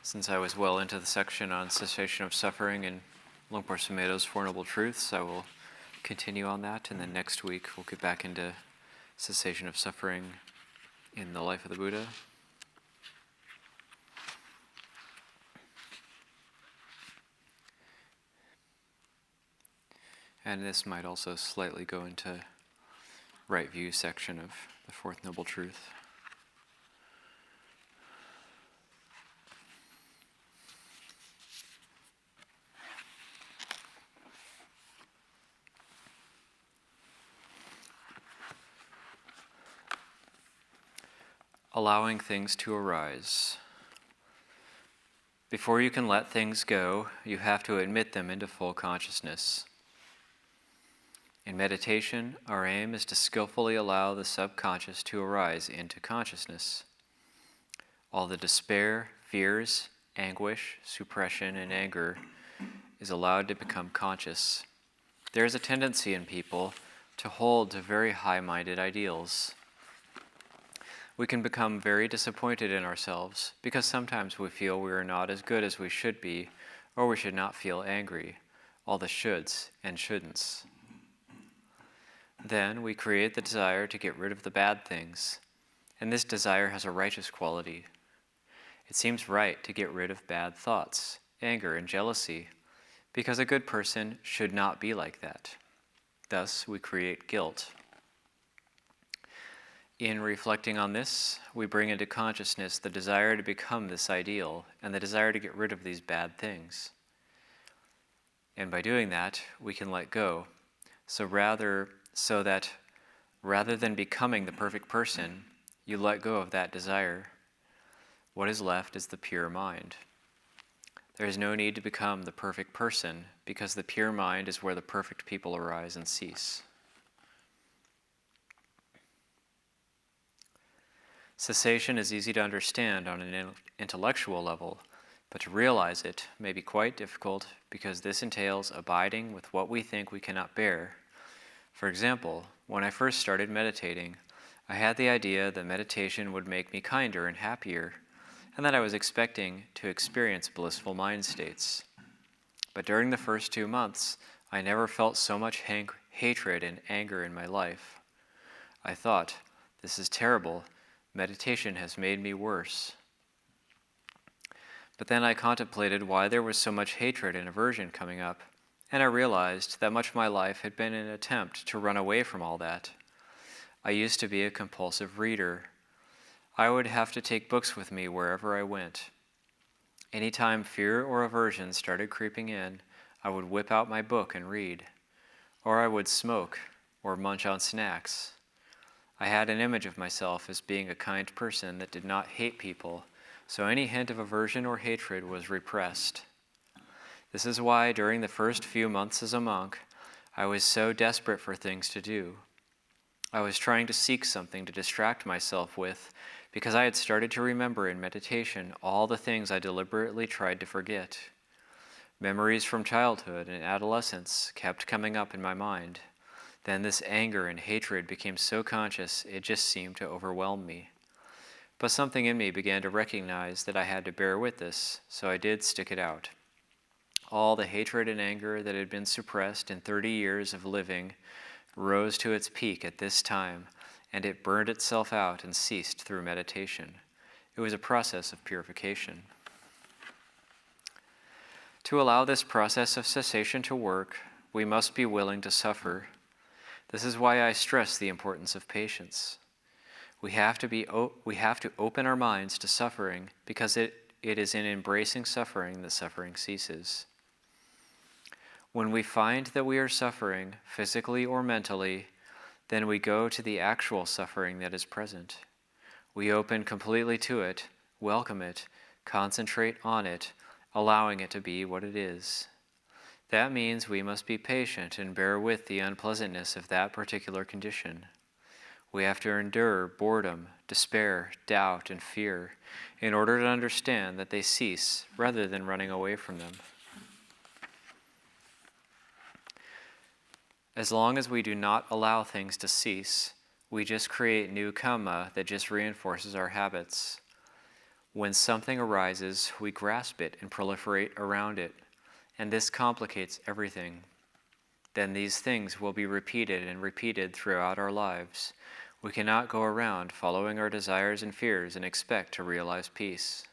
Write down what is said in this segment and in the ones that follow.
Since I was well into the section on cessation of suffering in Luangpo Sumedho's Four Noble Truths, I will continue on that, and then next week we'll get back into cessation of suffering in the life of the Buddha. And this might also slightly go into right view section of the Fourth Noble Truth. Allowing things to arise. Before you can let things go, you have to admit them into full consciousness. In meditation, our aim is to skillfully allow the subconscious to arise into consciousness. All the despair, fears, anguish, suppression, and anger is allowed to become conscious. There is a tendency in people to hold to very high-minded ideals. We can become very disappointed in ourselves because sometimes we feel we are not as good as we should be, or we should not feel angry, all the shoulds and shouldn'ts. Then we create the desire to get rid of the bad things, and this desire has a righteous quality. It seems right to get rid of bad thoughts, anger, and jealousy, because a good person should not be like that. Thus, we create guilt. In reflecting on this, we bring into consciousness the desire to become this ideal and the desire to get rid of these bad things. And by doing that, we can let go. So that rather than becoming the perfect person, you let go of that desire. What is left is the pure mind. There is no need to become the perfect person because the pure mind is where the perfect people arise and cease. Cessation is easy to understand on an intellectual level, but to realize it may be quite difficult because this entails abiding with what we think we cannot bear. For example, when I first started meditating, I had the idea that meditation would make me kinder and happier, and that I was expecting to experience blissful mind states. But during the first 2 months, I never felt so much hatred and anger in my life. I thought, this is terrible. Meditation has made me worse. But then I contemplated why there was so much hatred and aversion coming up, and I realized that much of my life had been an attempt to run away from all that. I used to be a compulsive reader. I would have to take books with me wherever I went. Anytime fear or aversion started creeping in, I would whip out my book and read. Or I would smoke or munch on snacks. I had an image of myself as being a kind person that did not hate people, so any hint of aversion or hatred was repressed. This is why during the first few months as a monk, I was so desperate for things to do. I was trying to seek something to distract myself with because I had started to remember in meditation all the things I deliberately tried to forget. Memories from childhood and adolescence kept coming up in my mind. Then this anger and hatred became so conscious, it just seemed to overwhelm me. But something in me began to recognize that I had to bear with this, so I did stick it out. All the hatred and anger that had been suppressed in 30 years of living rose to its peak at this time, and it burned itself out and ceased through meditation. It was a process of purification. To allow this process of cessation to work, we must be willing to suffer. This is why I stress the importance of patience. We have to open our minds to suffering because it is in embracing suffering that suffering ceases. When we find that we are suffering, physically or mentally, then we go to the actual suffering that is present. We open completely to it, welcome it, concentrate on it, allowing it to be what it is. That means we must be patient and bear with the unpleasantness of that particular condition. We have to endure boredom, despair, doubt, and fear in order to understand that they cease rather than running away from them. As long as we do not allow things to cease, we just create new karma that just reinforces our habits. When something arises, we grasp it and proliferate around it, and this complicates everything. Then these things will be repeated and repeated throughout our lives. We cannot go around following our desires and fears and expect to realize peace.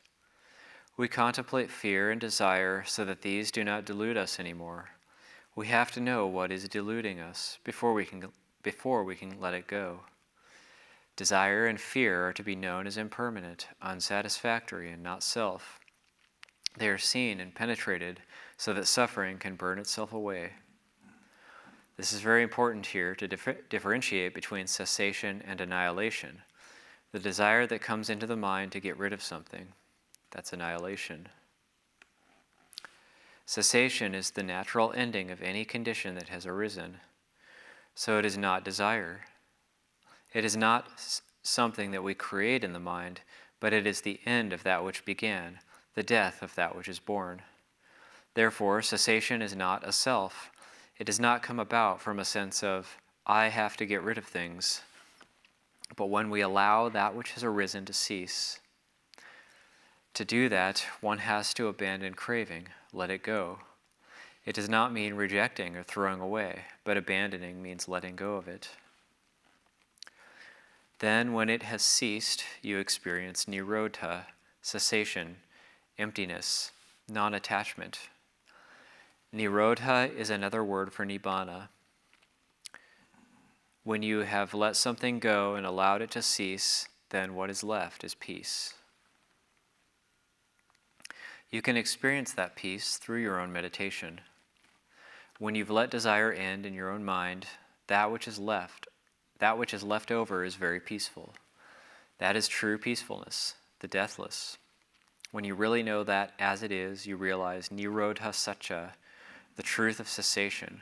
We contemplate fear and desire so that these do not delude us anymore. We have to know what is deluding us before we can let it go. Desire and fear are to be known as impermanent, unsatisfactory, and not self. They are seen and penetrated so that suffering can burn itself away. This is very important here to differentiate between cessation and annihilation. The desire that comes into the mind to get rid of something, that's annihilation. Cessation is the natural ending of any condition that has arisen. So it is not desire. It is not something that we create in the mind, but it is the end of that which began, the death of that which is born. Therefore, cessation is not a self. It does not come about from a sense of, I have to get rid of things. But when we allow that which has arisen to cease, to do that, one has to abandon craving, let it go. It does not mean rejecting or throwing away, but abandoning means letting go of it. Then, when it has ceased, you experience nirodha, cessation, emptiness, non-attachment. Nirodha is another word for nibbana. When you have let something go and allowed it to cease, then what is left is peace. You can experience that peace through your own meditation. When you've let desire end in your own mind, that which is left over is very peaceful. That is true peacefulness, the deathless. When you really know that as it is, you realize nirodha satcha, the truth of cessation,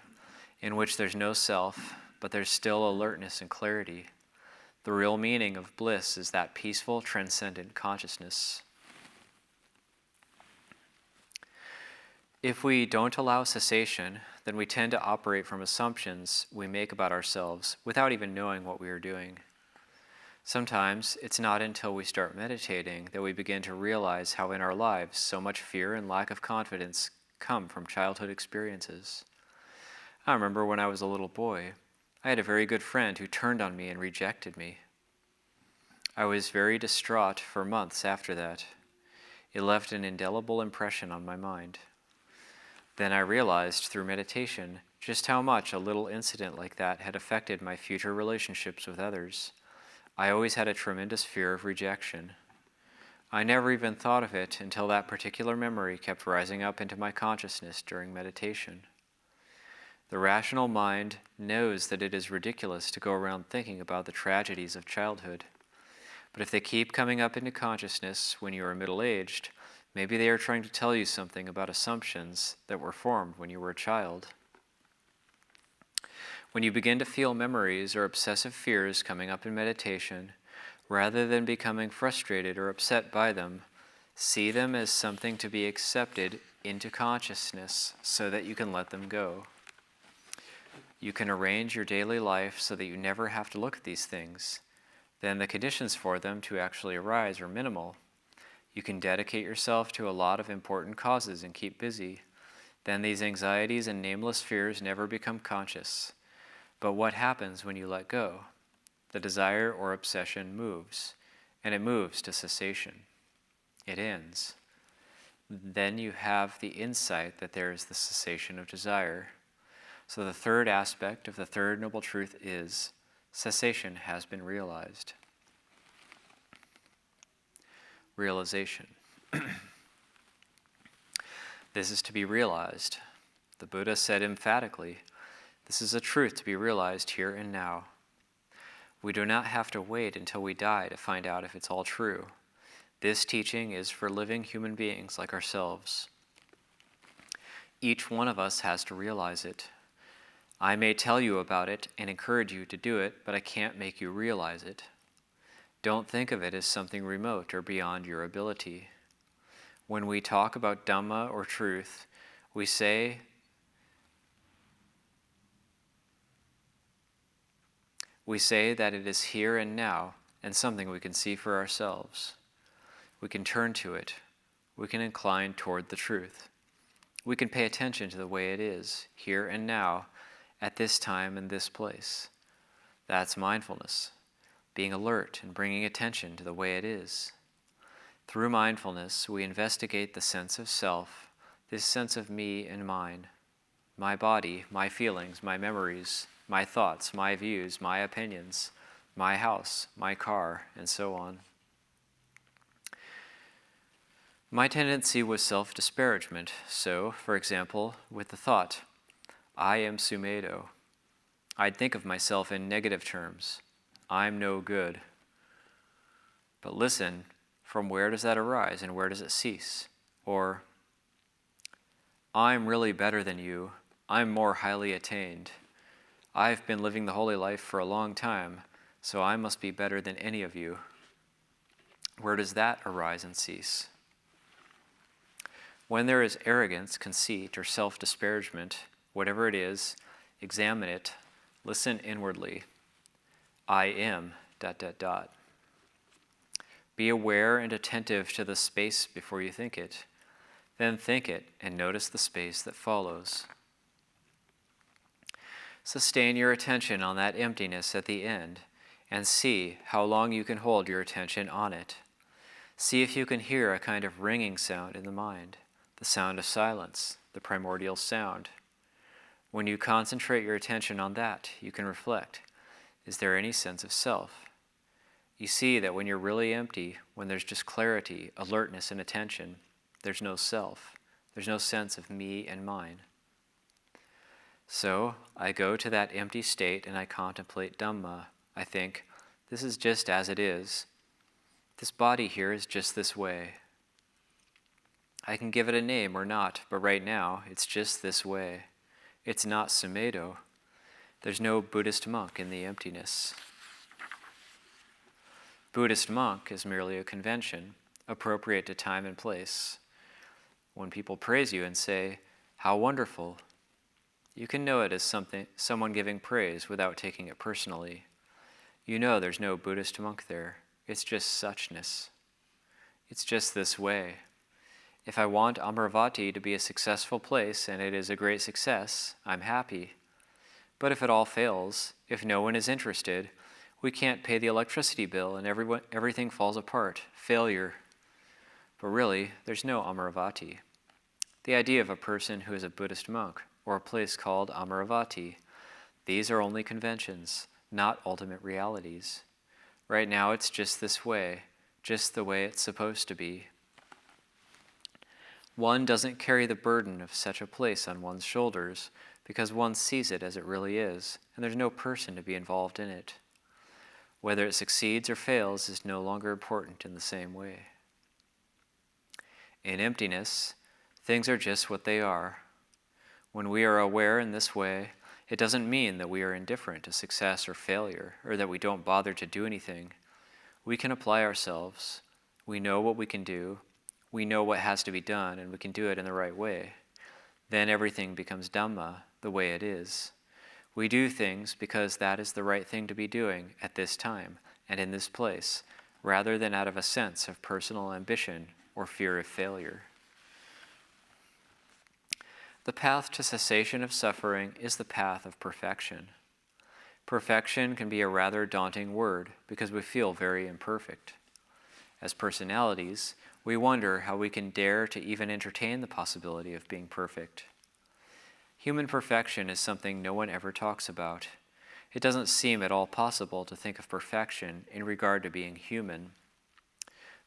in which there's no self, but there's still alertness and clarity. The real meaning of bliss is that peaceful, transcendent consciousness. If we don't allow cessation, then we tend to operate from assumptions we make about ourselves without even knowing what we are doing. Sometimes it's not until we start meditating that we begin to realize how in our lives so much fear and lack of confidence come from childhood experiences. I remember when I was a little boy, I had a very good friend who turned on me and rejected me. I was very distraught for months after that. It left an indelible impression on my mind. Then I realized through meditation just how much a little incident like that had affected my future relationships with others. I always had a tremendous fear of rejection. I never even thought of it until that particular memory kept rising up into my consciousness during meditation. The rational mind knows that it is ridiculous to go around thinking about the tragedies of childhood. But if they keep coming up into consciousness when you are middle-aged, maybe they are trying to tell you something about assumptions that were formed when you were a child. When you begin to feel memories or obsessive fears coming up in meditation, rather than becoming frustrated or upset by them, see them as something to be accepted into consciousness so that you can let them go. You can arrange your daily life so that you never have to look at these things. Then the conditions for them to actually arise are minimal. You can dedicate yourself to a lot of important causes and keep busy. Then these anxieties and nameless fears never become conscious. But what happens when you let go? The desire or obsession moves, and it moves to cessation. It ends. Then you have the insight that there is the cessation of desire. So the third aspect of the third noble truth is cessation has been realized. Realization. This is to be realized. The Buddha said emphatically, this is a truth to be realized here and now. We do not have to wait until we die to find out if it's all true. This teaching is for living human beings like ourselves. Each one of us has to realize it. I may tell you about it and encourage you to do it, but I can't make you realize it. Don't think of it as something remote or beyond your ability. When we talk about Dhamma or truth, we say that it is here and now and something we can see for ourselves. We can turn to it. We can incline toward the truth. We can pay attention to the way it is, here and now, at this time and this place. That's mindfulness, being alert and bringing attention to the way it is. Through mindfulness, we investigate the sense of self, this sense of me and mine, my body, my feelings, my memories, my thoughts, my views, my opinions, my house, my car, and so on. My tendency was self-disparagement, so, for example, with the thought, I am Sumedho, I'd think of myself in negative terms, I'm no good. But listen, from where does that arise and where does it cease? Or, I'm really better than you, I'm more highly attained. I've been living the holy life for a long time, so I must be better than any of you. Where does that arise and cease? When there is arrogance, conceit, or self-disparagement, whatever it is, examine it, listen inwardly. I am, ... Be aware and attentive to the space before you think it. Then think it and notice the space that follows. Sustain your attention on that emptiness at the end and see how long you can hold your attention on it. See if you can hear a kind of ringing sound in the mind, the sound of silence, the primordial sound. When you concentrate your attention on that, you can reflect, is there any sense of self? You see that when you're really empty, when there's just clarity, alertness, and attention, there's no self. There's no sense of me and mine. So I go to that empty state and I contemplate Dhamma. I think, this is just as it is. This body here is just this way. I can give it a name or not, but right now, it's just this way. It's not Sumedho. There's no Buddhist monk in the emptiness. Buddhist monk is merely a convention, appropriate to time and place. When people praise you and say, how wonderful, you can know it as someone giving praise without taking it personally. You know there's no Buddhist monk there. It's just suchness. It's just this way. If I want Amaravati to be a successful place and it is a great success, I'm happy. But if it all fails, if no one is interested, we can't pay the electricity bill and everything falls apart. Failure. But really, there's no Amaravati. The idea of a person who is a Buddhist monk or a place called Amaravati, these are only conventions, not ultimate realities. Right now it's just this way, just the way it's supposed to be. One doesn't carry the burden of such a place on one's shoulders because one sees it as it really is, and there's no person to be involved in it. Whether it succeeds or fails is no longer important in the same way. In emptiness, things are just what they are. When we are aware in this way, it doesn't mean that we are indifferent to success or failure, or that we don't bother to do anything. We can apply ourselves. We know what we can do. We know what has to be done, and we can do it in the right way. Then everything becomes Dhamma, the way it is. We do things because that is the right thing to be doing at this time and in this place, rather than out of a sense of personal ambition or fear of failure. The path to cessation of suffering is the path of perfection. Perfection can be a rather daunting word because we feel very imperfect. As personalities, we wonder how we can dare to even entertain the possibility of being perfect. Human perfection is something no one ever talks about. It doesn't seem at all possible to think of perfection in regard to being human.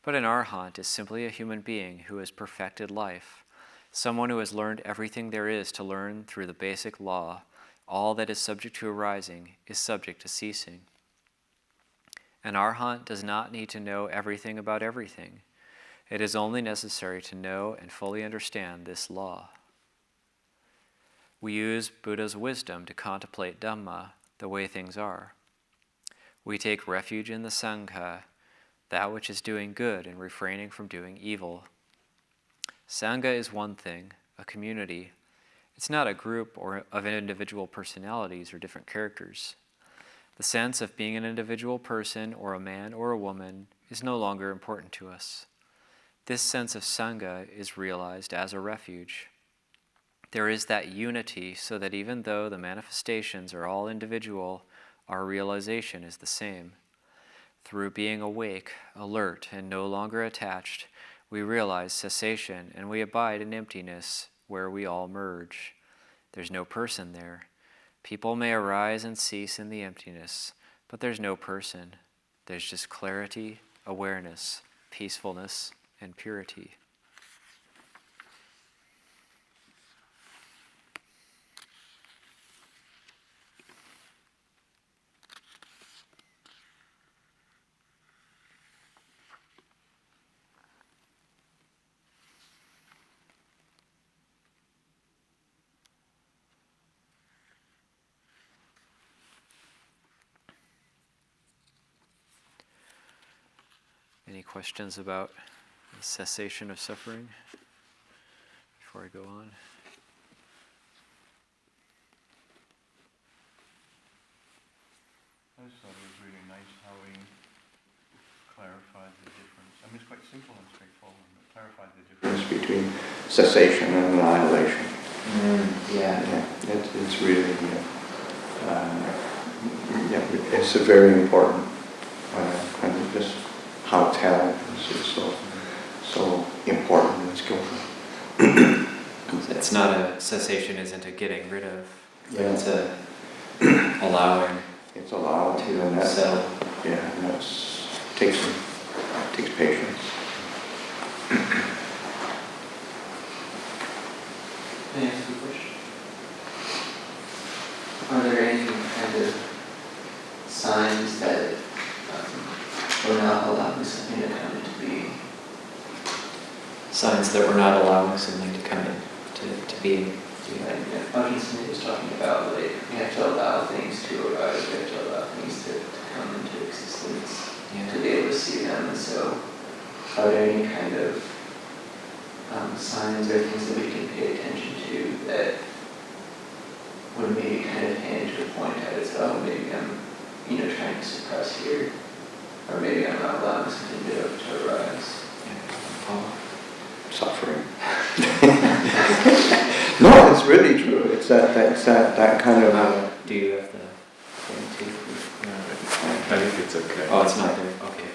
But an arhat is simply a human being who has perfected life, someone who has learned everything there is to learn through the basic law. All that is subject to arising is subject to ceasing. An arhat does not need to know everything about everything. It is only necessary to know and fully understand this law. We use Buddha's wisdom to contemplate Dhamma, the way things are. We take refuge in the Sankhara, that which is doing good and refraining from doing evil. Sangha is one thing, a community. It's not a group or of individual personalities or different characters. The sense of being an individual person or a man or a woman is no longer important to us. This sense of Sangha is realized as a refuge. There is that unity so that even though the manifestations are all individual, our realization is the same. Through being awake, alert, and no longer attached, we realize cessation and we abide in emptiness where we all merge. There's no person there. People may arise and cease in the emptiness, but there's no person. There's just clarity, awareness, peacefulness, and purity. Any questions about the cessation of suffering before I go on? I just thought it was really nice how he clarified the difference. I mean, it's quite simple and straightforward, but clarified the difference between cessation and annihilation. It's really, it's a very important kind of just how talent is so important and skillful. It's not a cessation, isn't a getting rid of. It's a allowing. It's allowed to, and that's settle. Yeah, and takes patience. May I ask a question? Are there any kind of signs that we're not allowing something to come into being? Signs that we're not allowing something to come into being. Ajahn Sumedho was talking about, like, we have to allow things to arise, we have to allow things to come into existence, to be able to see them. And so, are there any kind of signs or things that we can pay attention to that would maybe kind of hand to a point at it's, oh, maybe I'm, trying to suppress here, or maybe I'm not allowing something to arise? Suffering. No, it's really true. It's that kind of. Do you have the thing too? I think it's okay. Oh, it's not there. Okay.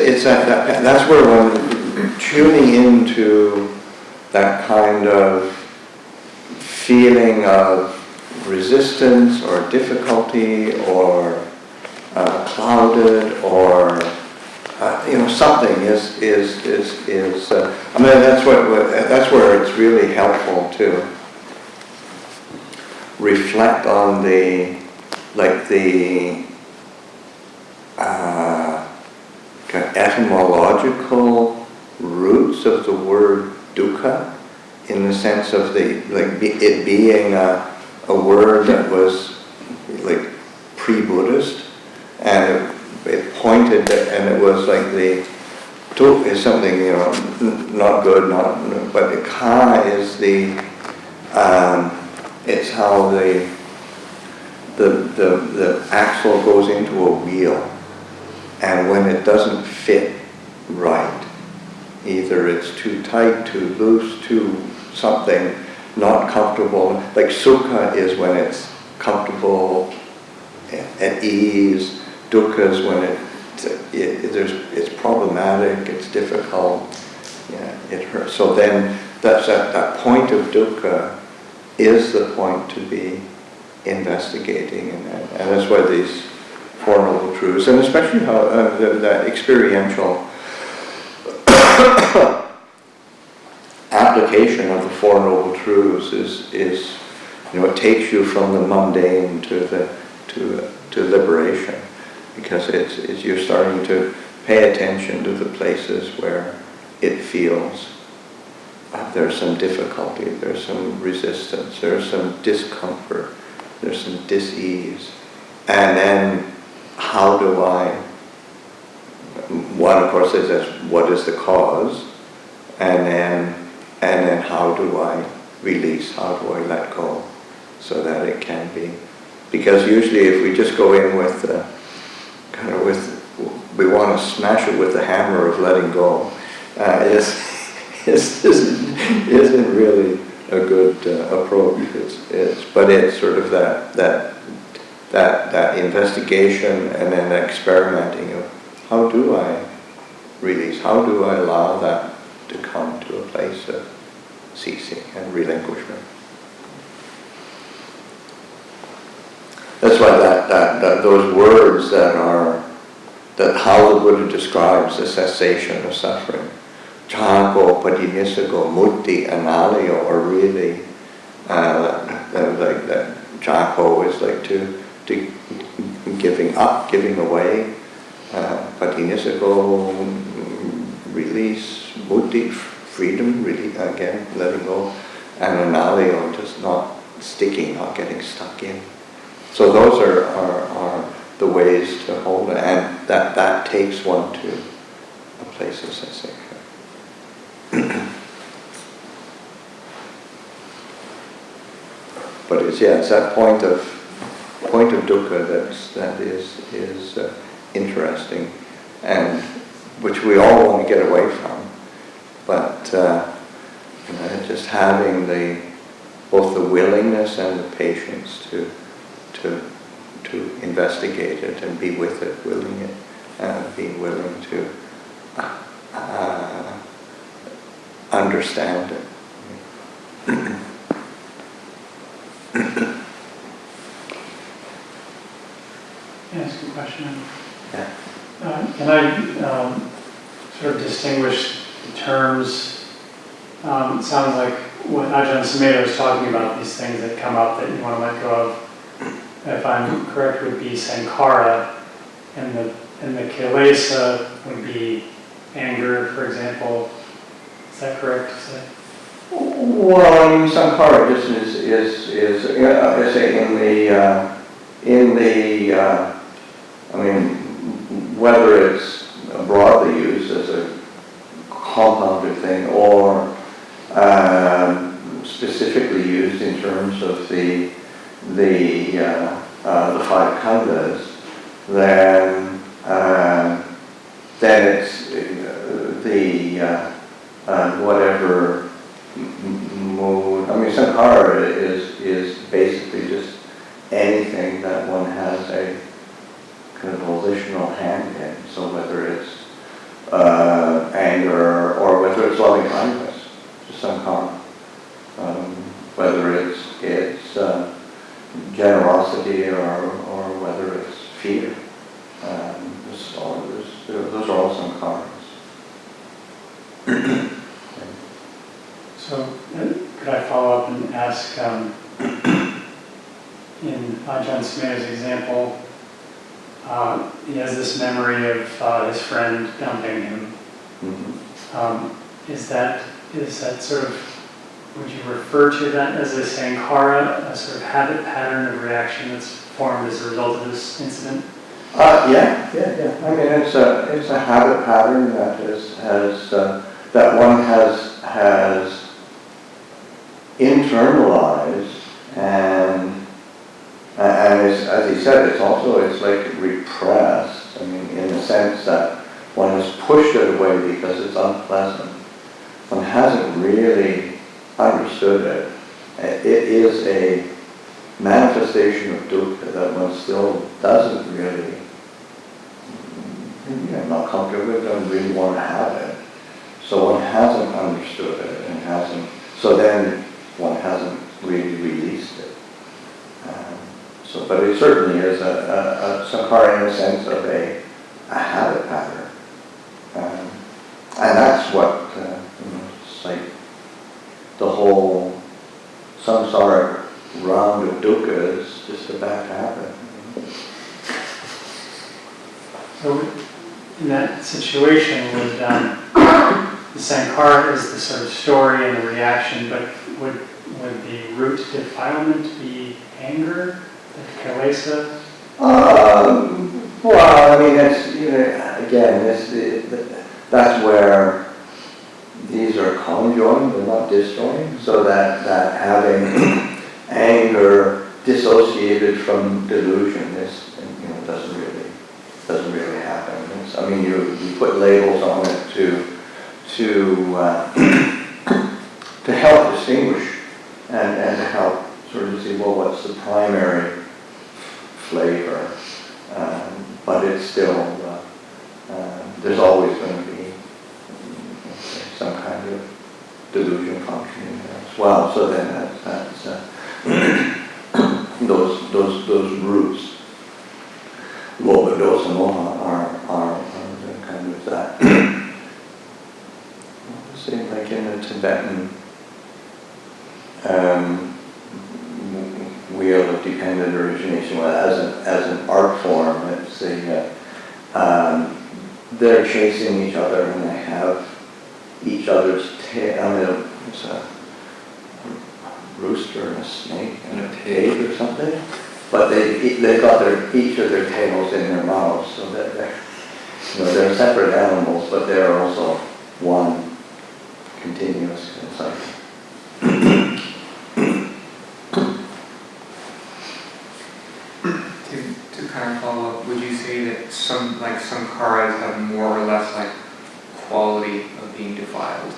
It's that's where when tuning into that kind of feeling of resistance or difficulty or clouded or something is I mean that's where it's really helpful to reflect on the kind of etymological roots of the word dukkha, in the sense of it being a word that was like pre-Buddhist, and it pointed, and it was like the duk is something not good, but the ka is the it's how the axle goes into a wheel, and when it doesn't fit right, either it's too tight, too loose, too something, not comfortable. Like sukha is when it's comfortable, at ease. Dukkha is when it's problematic, it's difficult, it hurts. So then that point of dukkha is the point to be investigating, and that's why these Four Noble Truths, and especially how that experiential application of the Four Noble Truths is it takes you from the mundane to liberation, because it's you're starting to pay attention to the places where it feels there's some difficulty, there's some resistance, there's some discomfort, there's some dis-ease, and then how do I? One, of course, is what is the cause, and then how do I release? How do I let go, so that it can be? Because usually, if we just go in with we want to smash it with the hammer of letting go, isn't really a good approach. But it's sort of that investigation and then experimenting of how do I release, how do I allow that to come to a place of ceasing and relinquishment. That's why those words that how the Buddha describes the cessation of suffering, Ñāṇiko, Padinisago, Mutti, Annihilation, are really like that. Ñāṇiko is like to giving up, giving away. Padinisago, release. Mutti, freedom, really again letting go. And Annihilation, just not sticking, not getting stuck in. So those are the ways to hold it, and that takes one to a place of cessation. But it's that point of dukkha that is interesting, and which we all want to get away from. But just having both the willingness and the patience to investigate it and be with it, willing it, being willing to understand it. Can I ask a question? Yeah. Can I sort of distinguish the terms? It sounds like what Ajahn Sumedho was talking about, these things that come up that you want to let go of, if I'm correct, would be Sankhara, and the kilesa would be anger, for example. Is that correct to say? Well, I mean, Sankhara just is I say I mean, whether it's broadly used as a compounded thing or specifically used in terms of the five khandhas, then it's whatever mood. I mean, Sankhara is basically just anything that one has a kind of volitional hand in. So whether it's anger or whether it's loving kindness, just Sankhara. Whether it's generosity or whether it's fear. Those are all Sankharas. So could I follow up and ask, in Ajahn Sumedho's example, he has this memory of his friend dumping him. Is that sort of, would you refer to that as a Sankhara, a sort of habit pattern of reaction that's formed as a result of this incident? Yeah. I mean, it's a habit pattern that that one has internalized, and as he said, it's like repressed. I mean, in the sense that one has pushed it away because it's unpleasant. One hasn't really understood it. It is a manifestation of dukkha that one still doesn't really, not comfortable with, doesn't really want to have it. So one hasn't understood it and so then one hasn't really released it. But it certainly is a sankhara in the sense of a habit pattern. And that's what, it's like the whole samsara round of dukkha is just about to happen. So in that situation, would the Sankhara is the sort of story and the reaction, but would the root defilement be anger, the kilesa? Well, I mean, it's, again, that's where these are conjoined, they're not disjoined, so that having anger dissociated from delusion is, doesn't really happen. sense. I mean, you put labels on it to help distinguish and to help sort of see, well, what's the primary flavor? But it's still, there's always going to be some kind of delusion functioning there as well. So then that's those roots, loba, dosa, moha, are kind of that. Say, like in the Tibetan wheel of dependent origination, as an art form, let's say, they're chasing each other and they have each other's tail. I mean, it's a rooster and a snake and a pig or something, but they've got each of their tails in their mouths, so that they're separate animals, but they're also one continuous cycle. To kind of follow up, would you say that some sankharas have more or less like quality of being defiled?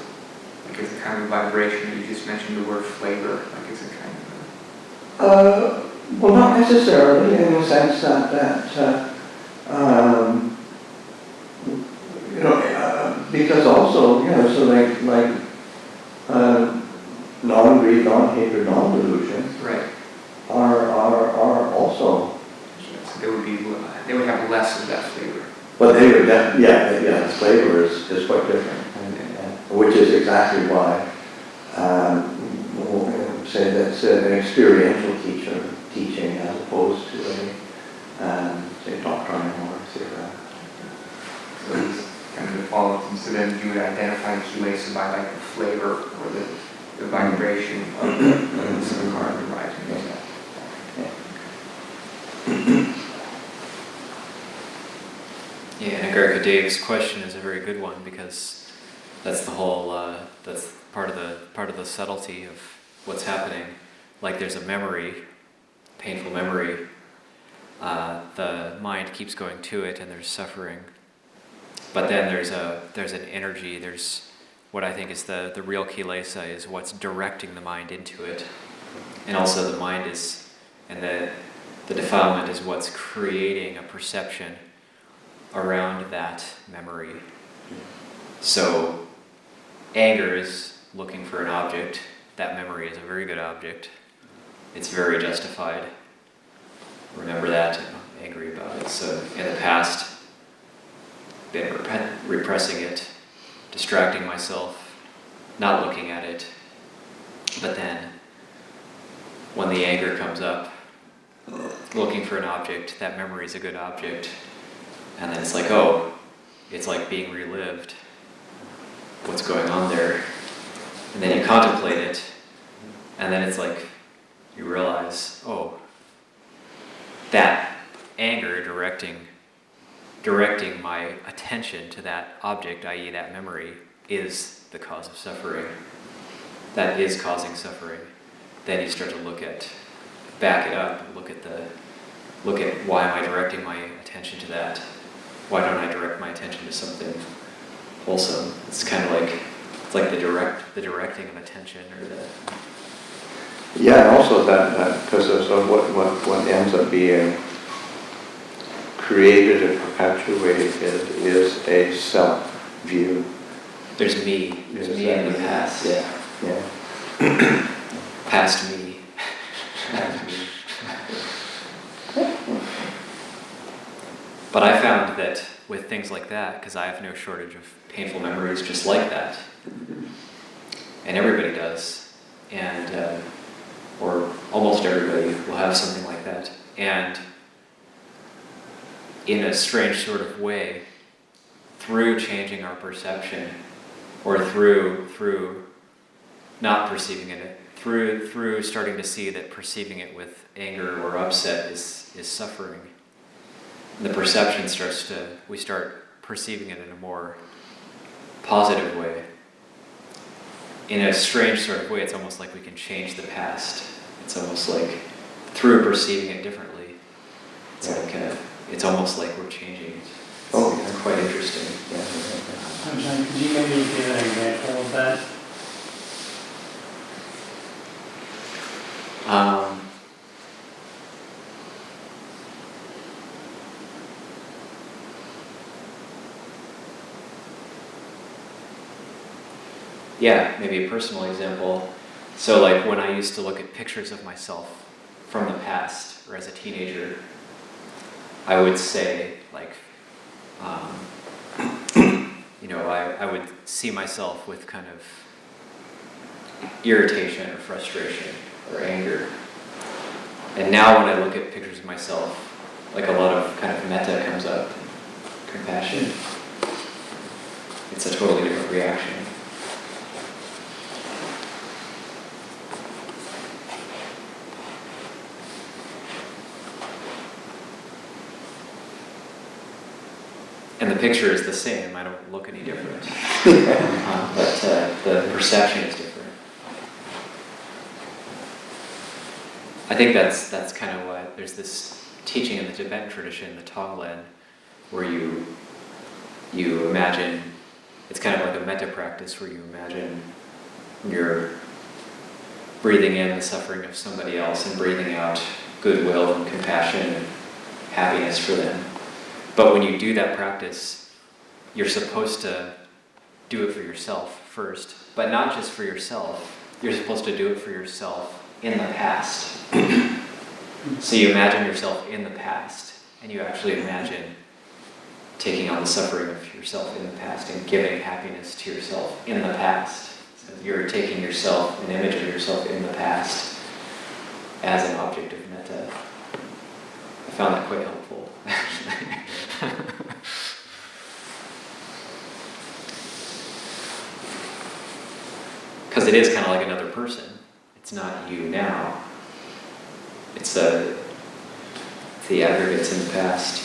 Like it's a kind of vibration. You just mentioned the word flavor. Like it's a kind of. Well, not necessarily in the sense that because also, so like non-greed, non-hatred, non-delusion, Right. are also. So they would have less of that flavor. But they would, the flavor is quite different, which is exactly why we'll say that's an experiential teaching as opposed to a say doctrinal or theoretical. So it's kind of the follow-up. So then you would identify kilesa by like the flavor or the vibration of the sankhara arising. Yeah, and Greg, Dave's question is a very good one because that's the whole that's part of the subtlety of what's happening. Like there's a memory, painful memory. The mind keeps going to it, and there's suffering. But then there's an energy. There's what I think is the real kilesa is what's directing the mind into it, and also the mind is, and the defilement is what's creating a perception around that memory. So anger is looking for an object. That memory is a very good object. It's very justified. Remember that, angry about it. So in the past, been repressing it, distracting myself, not looking at it. But then, when the anger comes up, looking for an object, that memory is a good object. And then it's like, oh, it's like being relived. What's going on there? And then you contemplate it, and then it's like, you realize, oh, that anger directing my attention to that object, i.e. that memory, is the cause of suffering. That is causing suffering. Then you start to back it up, look at why am I directing my attention to that? Why don't I direct my attention to something wholesome? It's kind of like, it's like the directing of attention, or the... Yeah, and also that because of what ends up being created and perpetuated is a self-view. There's me. There's me in the past. Yeah. Past me. Past me. But I found that with things like that, because I have no shortage of painful memories just like that, and everybody does, and or almost everybody will have something like that, and in a strange sort of way, through changing our perception, or through not perceiving it, through starting to see that perceiving it with anger or upset is suffering. And the perception we start perceiving it in a more positive way. In a strange sort of way, it's almost like we can change the past. It's almost like through perceiving it differently, it's almost like we're changing it. Oh, are quite interesting. Ajahn, could you maybe give an example of that? Yeah, maybe a personal example. So like when I used to look at pictures of myself from the past or as a teenager, I would say like, I would see myself with kind of irritation or frustration or anger. And now when I look at pictures of myself, like a lot of kind of metta comes up, compassion. It's a totally different reaction. And the picture is the same, I don't look any different. But the perception is different. I think that's kind of why there's this teaching in the Tibetan tradition, the Tonglen, where you imagine, it's kind of like a metta practice where you imagine you're breathing in the suffering of somebody else and breathing out goodwill and compassion and happiness for them. But when you do that practice, you're supposed to do it for yourself first, but not just for yourself. You're supposed to do it for yourself in the past. So you imagine yourself in the past, and you actually imagine taking on the suffering of yourself in the past and giving happiness to yourself in the past. So you're taking yourself, an image of yourself in the past, as an object of metta. I found that quite helpful, actually. Because it is kind of like another person. It's not you now. It's the aggregates in the past.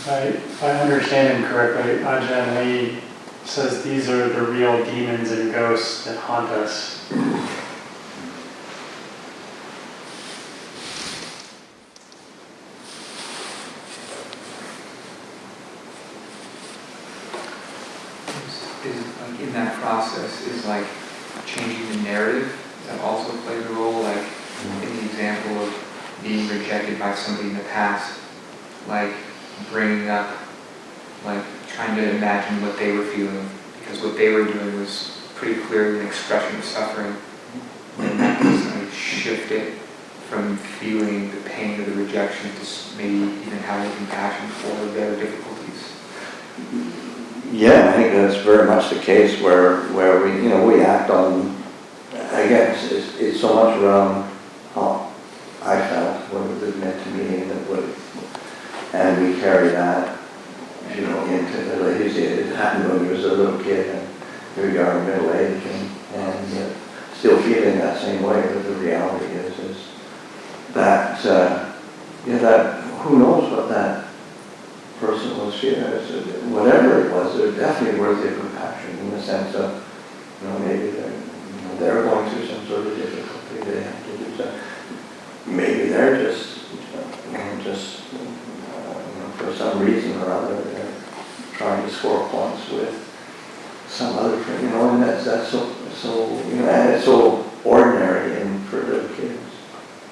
If I understand him correctly, Ajahn Lee says these are the real demons and ghosts that haunt us. Like in that process is like changing the narrative that also plays a role, like in the example of being rejected by somebody in the past, like bringing up, like trying to imagine what they were feeling, because what they were doing was pretty clearly an expression of suffering, and that was like shift it from feeling the pain of the rejection to maybe even having compassion for their difficulties. Yeah, I think that's very much the case where we act on, I guess, it's so much around how I felt, what it was meant to me, and we carry that, into, like you said, it happened when you was a little kid, and here you are middle age, and still feeling that same way, but the reality is that, that, who knows what that person was feeling, whatever it was, they're definitely worthy of compassion in the sense of, maybe they're going through some sort of difficulty, they have to do that. Maybe they're just for some reason or other, they're trying to score points with some other friend, and that's so and it's so ordinary for little kids,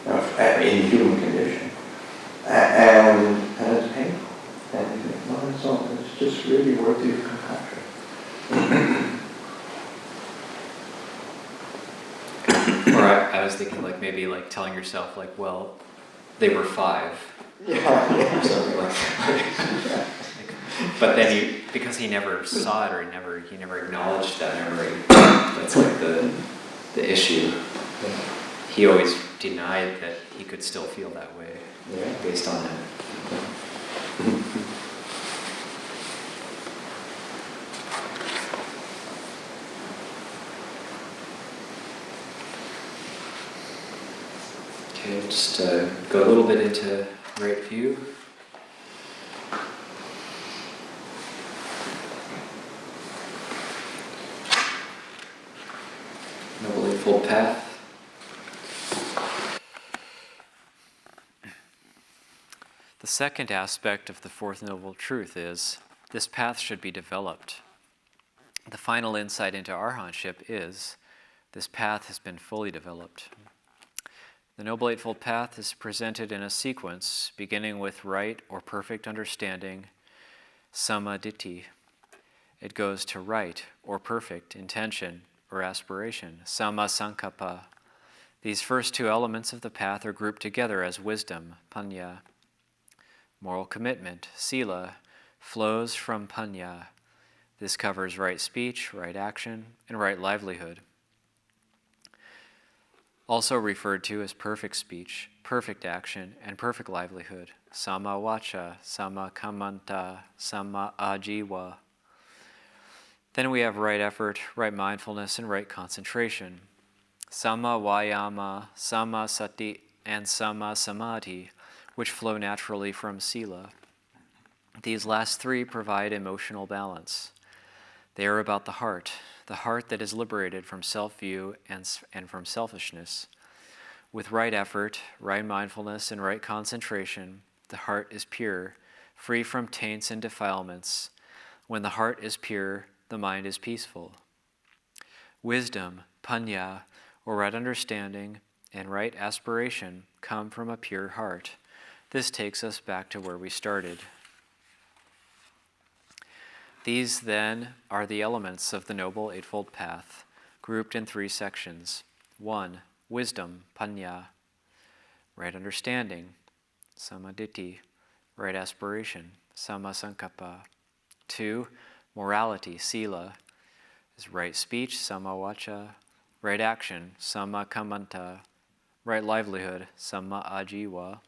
in the human condition, and it's painful. And you think, it's just really worthy of compassion. Or I was thinking like maybe like telling yourself like, well, they were 5. Yeah. Or something like that. But then because he never saw it or he never acknowledged that memory, that's like the issue. He always denied that he could still feel that way based on that. Okay, we'll just go a little bit into right view. Noble Eightfold Path. The second aspect of the Fourth Noble Truth is this path should be developed. The final insight into arhatship is this path has been fully developed. The Noble Eightfold Path is presented in a sequence beginning with right or perfect understanding, samaditthi. It goes to right or perfect intention or aspiration, sammasankappa. These first two elements of the path are grouped together as wisdom, panya. Moral commitment, sila, flows from panya. This covers right speech, right action, and right livelihood. Also referred to as perfect speech, perfect action, and perfect livelihood, samma vaca, samma kammanta, samma ajiva. Then we have right effort, right mindfulness, and right concentration. Samma vayama, samma sati, and samma samadhi, which flow naturally from sila. These last three provide emotional balance. They are about the heart that is liberated from self-view and from selfishness. With right effort, right mindfulness, and right concentration, the heart is pure, free from taints and defilements. When the heart is pure, the mind is peaceful. Wisdom, panya, or right understanding, and right aspiration come from a pure heart. This takes us back to where we started. These, then, are the elements of the Noble Eightfold Path, grouped in three sections. 1. Wisdom, panya. Right understanding, samaditthi. Right aspiration, sammasankappa. 2. Morality, sila. Is right speech, samma vaca. Right action, samma kammanta. Right livelihood, samma ajiva.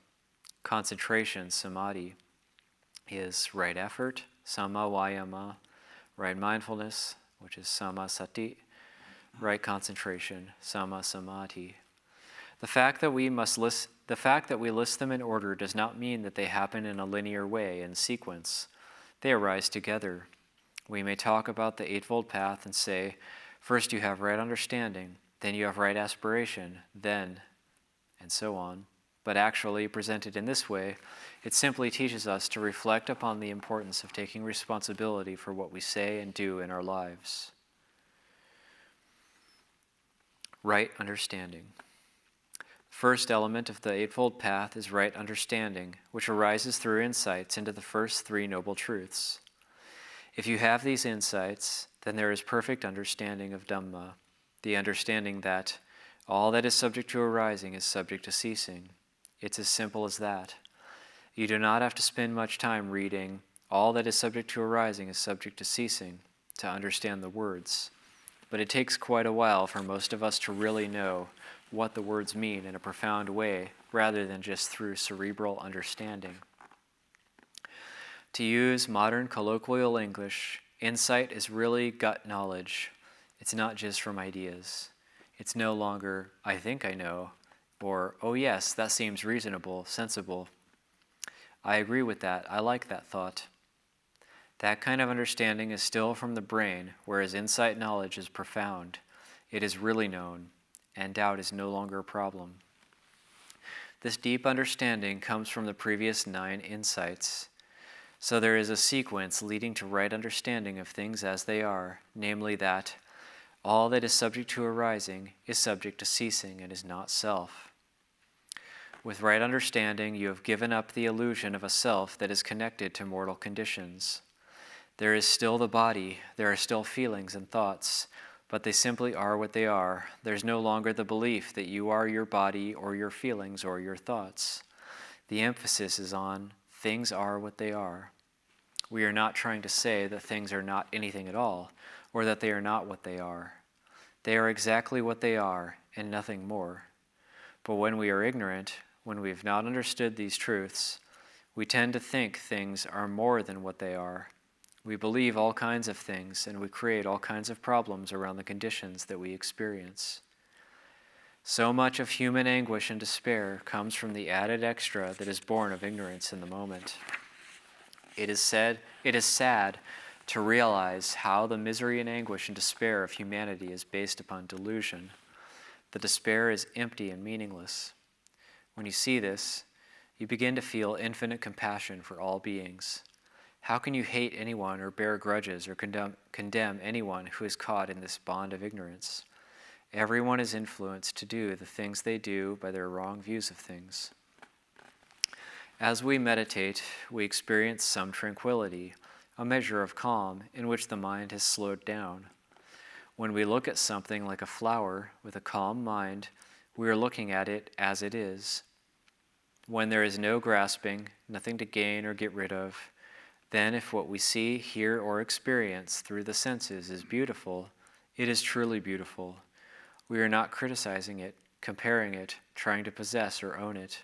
Concentration, samadhi, is right effort, samma vayama. Right mindfulness, which is samma sati. Right concentration, samma samadhi. The fact that we list them in order does not mean that they happen in a linear way, in sequence. They arise together. We may talk about the Eightfold Path and say, first you have right understanding, then you have right aspiration, then, and so on. But actually, presented in this way, it simply teaches us to reflect upon the importance of taking responsibility for what we say and do in our lives. Right understanding. First element of the Eightfold Path is right understanding, which arises through insights into the first three noble truths. If you have these insights, then there is perfect understanding of Dhamma, the understanding that all that is subject to arising is subject to ceasing. It's as simple as that. You do not have to spend much time reading all that is subject to arising is subject to ceasing to understand the words. But it takes quite a while for most of us to really know what the words mean in a profound way, rather than just through cerebral understanding. To use modern colloquial English, insight is really gut knowledge. It's not just from ideas. It's no longer, I think I know, or, oh yes, that seems reasonable, sensible. I agree with that, I like that thought. That kind of understanding is still from the brain, whereas insight knowledge is profound. It is really known, and doubt is no longer a problem. This deep understanding comes from the previous 9 insights. So there is a sequence leading to right understanding of things as they are, namely that all that is subject to arising is subject to ceasing and is not self. With right understanding, you have given up the illusion of a self that is connected to mortal conditions. There is still the body, there are still feelings and thoughts, but they simply are what they are. There's no longer the belief that you are your body or your feelings or your thoughts. The emphasis is on things are what they are. We are not trying to say that things are not anything at all, or that they are not what they are. They are exactly what they are, and nothing more. But when we are ignorant, when we have not understood these truths, we tend to think things are more than what they are. We believe all kinds of things, and we create all kinds of problems around the conditions that we experience. So much of human anguish and despair comes from the added extra that is born of ignorance in the moment. It is sad to realize how the misery and anguish and despair of humanity is based upon delusion. The despair is empty and meaningless. When you see this, You begin to feel infinite compassion for all beings. How can you hate anyone or bear grudges or condemn anyone who is caught in this bond of ignorance? Everyone is influenced to do the things they do by their wrong views of things. As we meditate, we experience some tranquility, a measure of calm in which the mind has slowed down. When we look at something like a flower with a calm mind, we are looking at it as it is. When there is no grasping, nothing to gain or get rid of, then if what we see, hear, or experience through the senses is beautiful, it is truly beautiful. We are not criticizing it, comparing it, trying to possess or own it.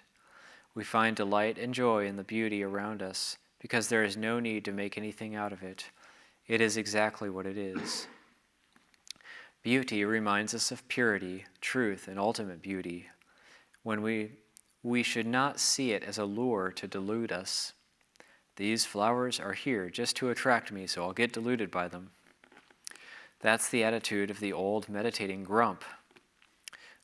We find delight and joy in the beauty around us because there is no need to make anything out of it. It is exactly what it is. Beauty reminds us of purity, truth, and ultimate beauty. When we should not see it as a lure to delude us. These flowers are here just to attract me, so I'll get deluded by them. That's the attitude of the old meditating grump.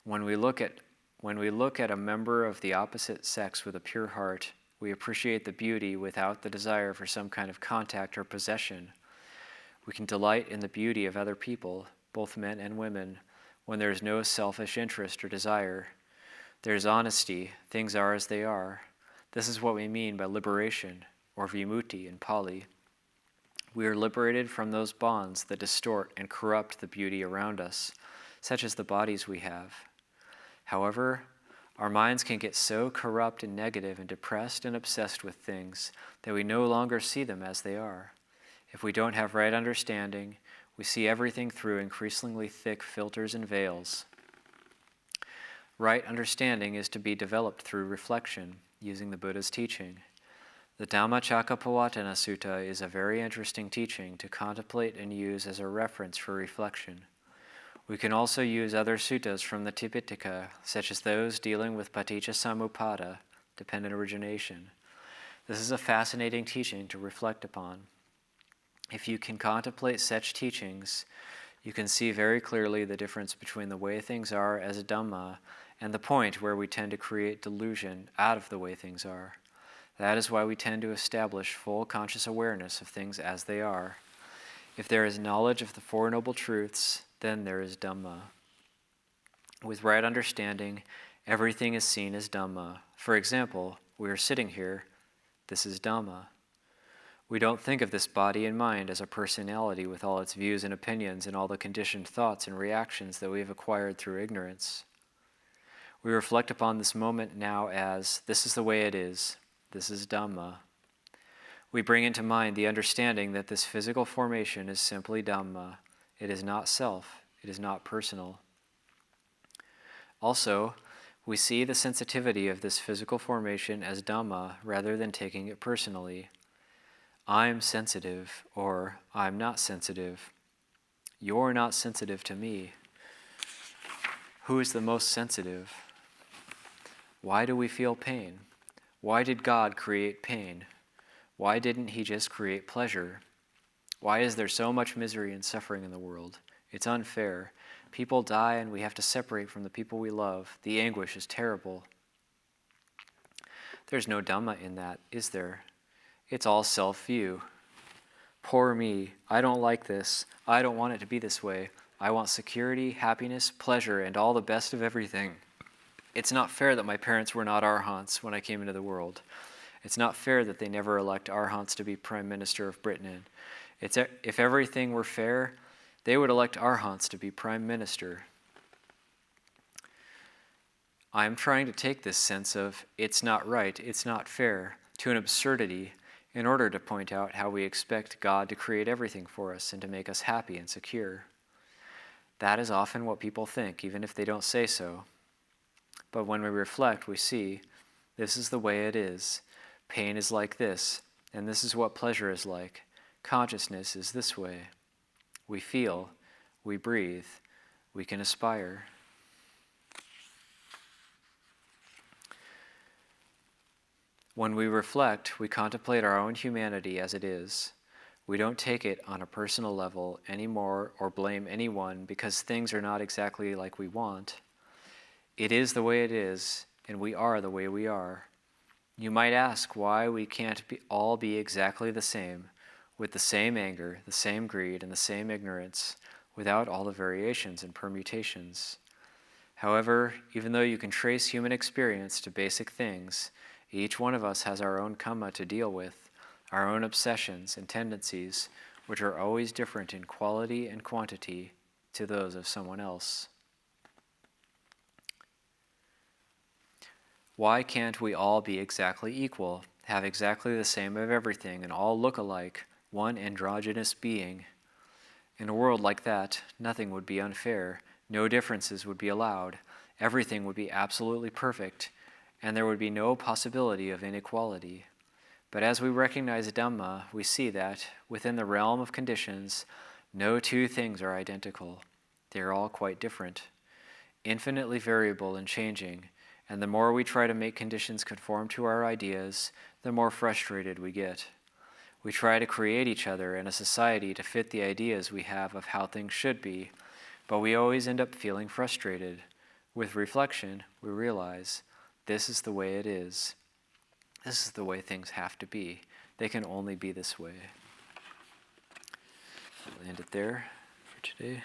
When we look at a member of the opposite sex with a pure heart, we appreciate the beauty without the desire for some kind of contact or possession. We can delight in the beauty of other people, both men and women, when there is no selfish interest or desire. There is honesty, things are as they are. This is what we mean by liberation, or vimutti in Pali. We are liberated from those bonds that distort and corrupt the beauty around us, such as the bodies we have. However, our minds can get so corrupt and negative and depressed and obsessed with things that we no longer see them as they are. If we don't have right understanding, we see everything through increasingly thick filters and veils. Right understanding is to be developed through reflection, using the Buddha's teaching. The Dhammacakkappavattana Sutta is a very interesting teaching to contemplate and use as a reference for reflection. We can also use other suttas from the Tipitaka, such as those dealing with paticca-samuppada, dependent origination. This is a fascinating teaching to reflect upon. If you can contemplate such teachings, you can see very clearly the difference between the way things are as a Dhamma and the point where we tend to create delusion out of the way things are. That is why we tend to establish full conscious awareness of things as they are. If there is knowledge of the Four Noble Truths, then there is Dhamma. With right understanding, everything is seen as Dhamma. For example, we are sitting here, this is Dhamma. We don't think of this body and mind as a personality with all its views and opinions and all the conditioned thoughts and reactions that we have acquired through ignorance. We reflect upon this moment now as, this is the way it is, this is Dhamma. We bring into mind the understanding that this physical formation is simply Dhamma. It is not self, it is not personal. Also, we see the sensitivity of this physical formation as Dhamma rather than taking it personally. I'm sensitive, or I'm not sensitive. You're not sensitive to me. Who is the most sensitive? Why do we feel pain? Why did God create pain? Why didn't He just create pleasure? Why is there so much misery and suffering in the world? It's unfair. People die and we have to separate from the people we love. The anguish is terrible. There's no Dhamma in that, is there? It's all self-view. Poor me. I don't like this. I don't want it to be this way. I want security, happiness, pleasure, and all the best of everything. It's not fair that my parents were not Arhants when I came into the world. It's not fair that they never elect Arhants to be Prime Minister of Britain. If everything were fair, they would elect Arhants to be Prime Minister. I am trying to take this sense of it's not right, it's not fair, to an absurdity in order to point out how we expect God to create everything for us and to make us happy and secure. That is often what people think, even if they don't say so. But when we reflect, we see, this is the way it is. Pain is like this, and this is what pleasure is like. Consciousness is this way. We feel, we breathe, we can aspire. When we reflect, we contemplate our own humanity as it is. We don't take it on a personal level anymore or blame anyone because things are not exactly like we want. It is the way it is, and we are the way we are. You might ask why we can't all be exactly the same, with the same anger, the same greed, and the same ignorance, without all the variations and permutations. However, even though you can trace human experience to basic things, each one of us has our own karma to deal with, our own obsessions and tendencies, which are always different in quality and quantity to those of someone else. Why can't we all be exactly equal, have exactly the same of everything, and all look alike, one androgynous being? In a world like that, nothing would be unfair, no differences would be allowed, everything would be absolutely perfect, and there would be no possibility of inequality. But as we recognize Dhamma, we see that, within the realm of conditions, no two things are identical. They are all quite different, infinitely variable and changing, and the more we try to make conditions conform to our ideas, the more frustrated we get. We try to create each other and a society to fit the ideas we have of how things should be, but we always end up feeling frustrated. With reflection, we realize this is the way it is. This is the way things have to be. They can only be this way. I'll end it there for today.